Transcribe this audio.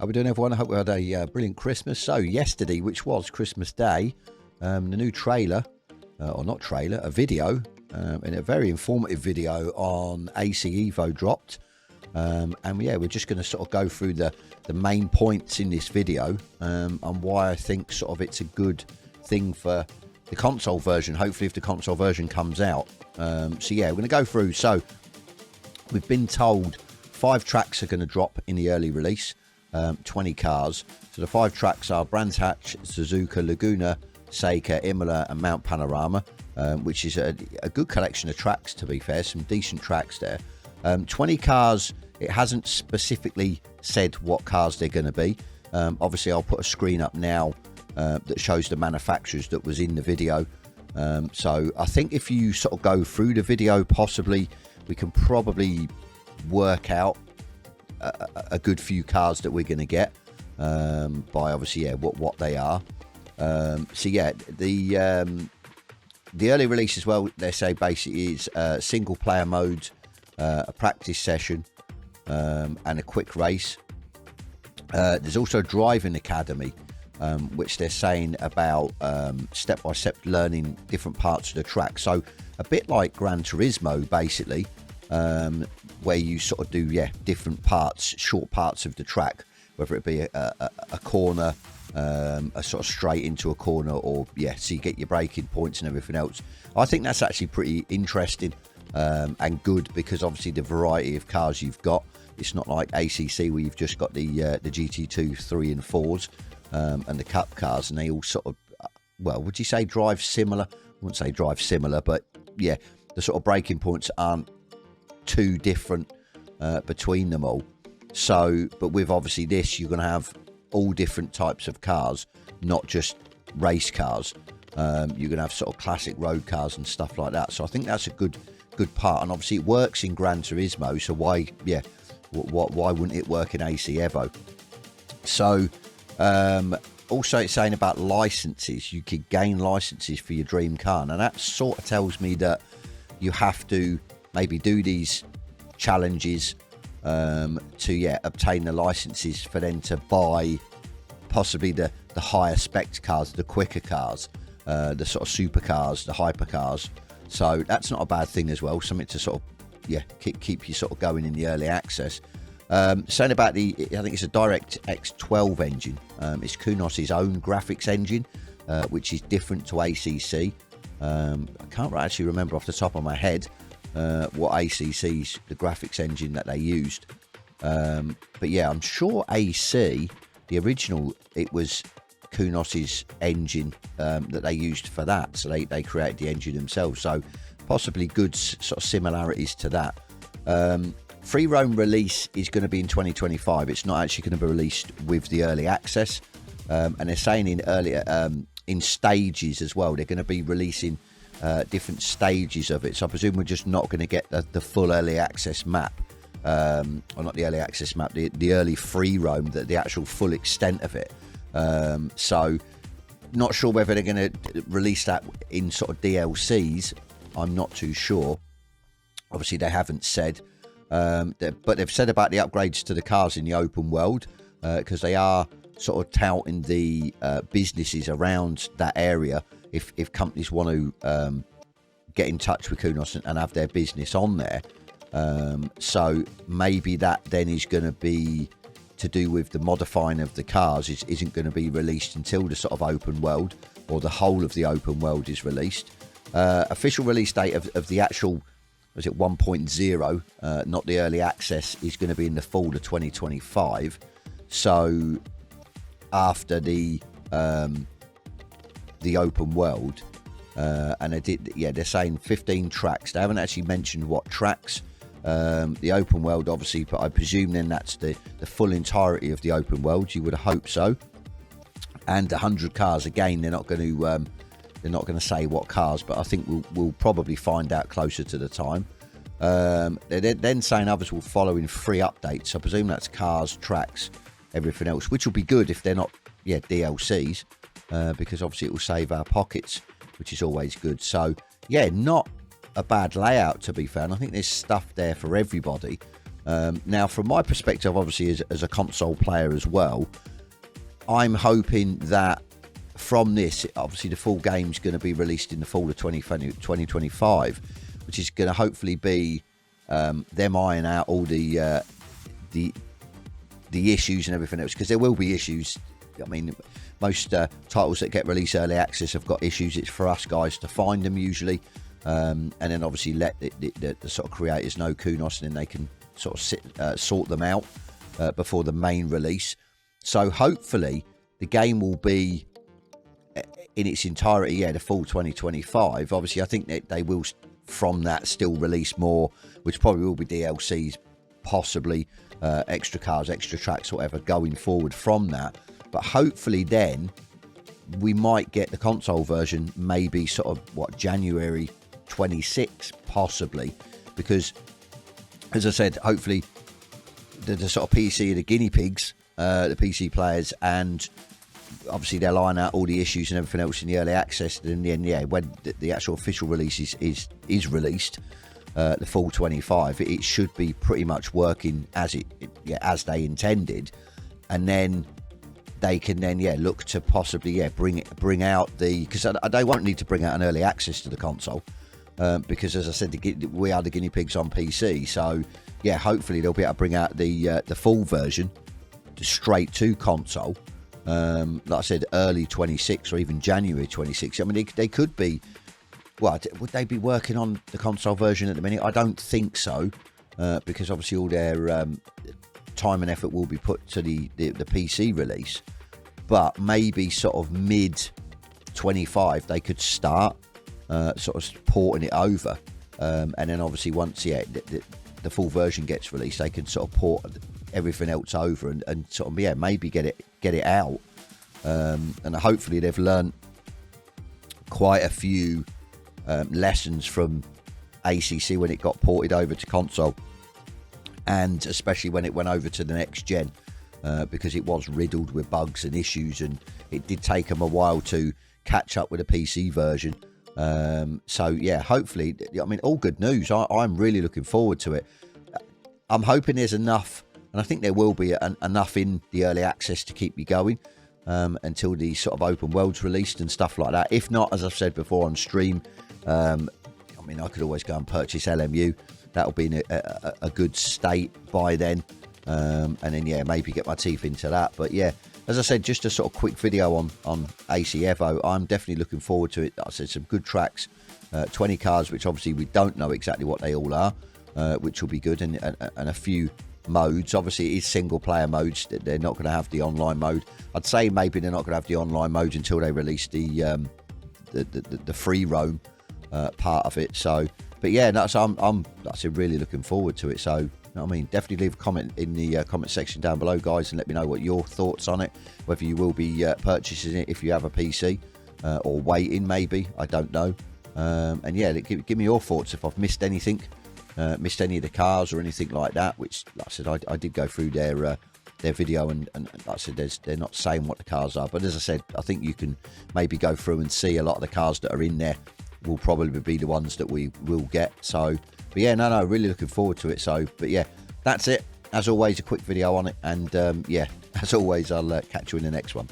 How we doing, everyone? I hope we had a brilliant Christmas. So yesterday, which was Christmas Day, the new trailer, or not trailer, a video, and a very informative video on AC Evo dropped. And yeah, we're just going to sort of go through the main points in this video, and why I think sort of it's a good thing for the console version, hopefully if the console version comes out. So yeah, we're going to go through. So we've been told 5 tracks are going to drop in the early release, 20 cars. So the 5 tracks are Brands Hatch, Suzuka, Laguna, Seika, Imola and Mount Panorama, which is a good collection of tracks, to be fair, some decent tracks there. 20 cars, it hasn't specifically said what cars they're going to be. Obviously I'll put a screen up now that shows the manufacturers that was in the video. So I think if you sort of go through the video, possibly we can probably work out a good few cars that we're going to get, by obviously, yeah, what they are. So yeah, the early release as well, they say basically is single player mode, a practice session, and a quick race. There's also a driving academy, which they're saying about step-by-step learning different parts of the track. So a bit like Gran Turismo, basically, where you sort of do, yeah, different parts, short parts of the track, whether it be a corner, a sort of straight into a corner, or yeah, so you get your braking points and everything else. I think that's actually pretty interesting and good, because obviously the variety of cars you've got, it's not like ACC where you've just got the GT2 3 and 4s and the Cup cars, and they all sort of, well, would you say drive similar? I wouldn't say drive similar, but yeah, the sort of braking points aren't too different between them all. So, but with obviously this, you're going to have all different types of cars, not just race cars. You're going to have sort of classic road cars and stuff like that. So I think that's a good part, and obviously it works in Gran Turismo, so why, yeah, why wouldn't it work in AC Evo? So also it's saying about licenses. You could gain licenses for your dream car, and that sort of tells me that you have to maybe do these challenges to, yeah, obtain the licenses for them to buy possibly the higher spec cars, the quicker cars, the sort of supercars, the hypercars. So that's not a bad thing as well, something to sort of, yeah, keep you sort of going in the early access. Saying about I think it's a DirectX 12 engine. It's Kunos' own graphics engine, which is different to ACC. I can't actually remember off the top of my head what ACC's, the graphics engine that they used. But yeah, I'm sure AC, the original, it was Kunos' engine that they used for that. So they created the engine themselves. So possibly good sort of similarities to that. Free roam release is going to be in 2025. It's not actually going to be released with the early access. And they're saying in stages as well. They're going to be releasing different stages of it. So I presume we're just not going to get the full early access map. Or not the early access map, the early free roam, the actual full extent of it. So not sure whether they're going to release that in sort of DLCs. I'm not too sure. Obviously they haven't said, but they've said about the upgrades to the cars in the open world, because they are sort of touting the businesses around that area. If companies want to get in touch with Kunos and have their business on there. So maybe that then is going to be to do with the modifying of the cars isn't going to be released until the sort of open world, or the whole of the open world is released. Official release date of the actual, was it 1.0, not the early access, is going to be in the fall of 2025. So after the open world, and they're saying 15 tracks. They haven't actually mentioned what tracks. The open world, obviously, but I presume then that's the full entirety of the open world. You would hope so. And 100 cars again. They're not going to say what cars, but I think we'll probably find out closer to the time. They're then saying others will follow in free updates. So I presume that's cars, tracks, everything else, which will be good if they're not, yeah, DLCs, because obviously it will save our pockets, which is always good. So yeah, not a bad layout, to be fair, and I think there's stuff there for everybody. Now, from my perspective, obviously, as a console player as well, I'm hoping that from this, obviously, the full game's going to be released in the fall of 2025, which is going to hopefully be them ironing out all the issues and everything else, because there will be issues. I mean, most titles that get released early access have got issues. It's for us guys to find them usually, and then obviously let the sort of creators know, Kunos, and then they can sort of sort them out before the main release. So hopefully the game will be in its entirety, the full 2025. Obviously, I think that they will from that still release more, which probably will be DLCs, possibly extra cars, extra tracks, whatever, going forward from that. But hopefully then we might get the console version maybe sort of, January 26, possibly. Because, as I said, hopefully the sort of PC are the guinea pigs, the PC players, and obviously they'll iron out all the issues and everything else in the early access. And in the end, when the actual official release is released, the full 25, it should be pretty much working as they intended. And then they can then look to possibly bring out because they won't need to bring out an early access to the console, because, as I said, we are the guinea pigs on PC. So hopefully they'll be able to bring out the full version straight to console, like I said, early 26 or even January 26. I mean, they could be. Well, would they be working on the console version at the minute? I don't think so, because obviously all their time and effort will be put to the PC release. But maybe sort of mid 25 they could start sort of porting it over, and then obviously once the full version gets released, they can sort of port everything else over and sort of maybe get it out, and hopefully they've learned quite a few lessons from ACC when it got ported over to console, and especially when it went over to the next gen, because it was riddled with bugs and issues, and it did take them a while to catch up with the PC version. So hopefully, I mean, all good news. I'm really looking forward to it. I'm hoping there's enough, and I think there will be enough in the early access to keep you going until the sort of open world's released and stuff like that. If not, as I've said before on stream, I mean, I could always go and purchase LMU. That'll be in a good state by then, and then maybe get my teeth into that. But as I said, just a sort of quick video on AC Evo. I'm definitely looking forward to it. I said some good tracks, 20 cars, which obviously we don't know exactly what they all are, which will be good, and a few modes. Obviously, it is single player modes. They're not going to have the online mode. I'd say maybe they're not going to have the online mode until they release the free roam part of it. So, but I'm really looking forward to it. So, I mean, definitely leave a comment in the comment section down below, guys, and let me know what your thoughts on it, whether you will be purchasing it if you have a PC, or waiting maybe, I don't know. And give me your thoughts if I've missed anything, missed any of the cars or anything like that, which, like I said, I did go through their video, and like I said, they're not saying what the cars are, but as I said, I think you can maybe go through and see a lot of the cars that are in there will probably be the ones that we will get. So, but really looking forward to it. So, but that's it. As always, a quick video on it, and as always, I'll catch you in the next one.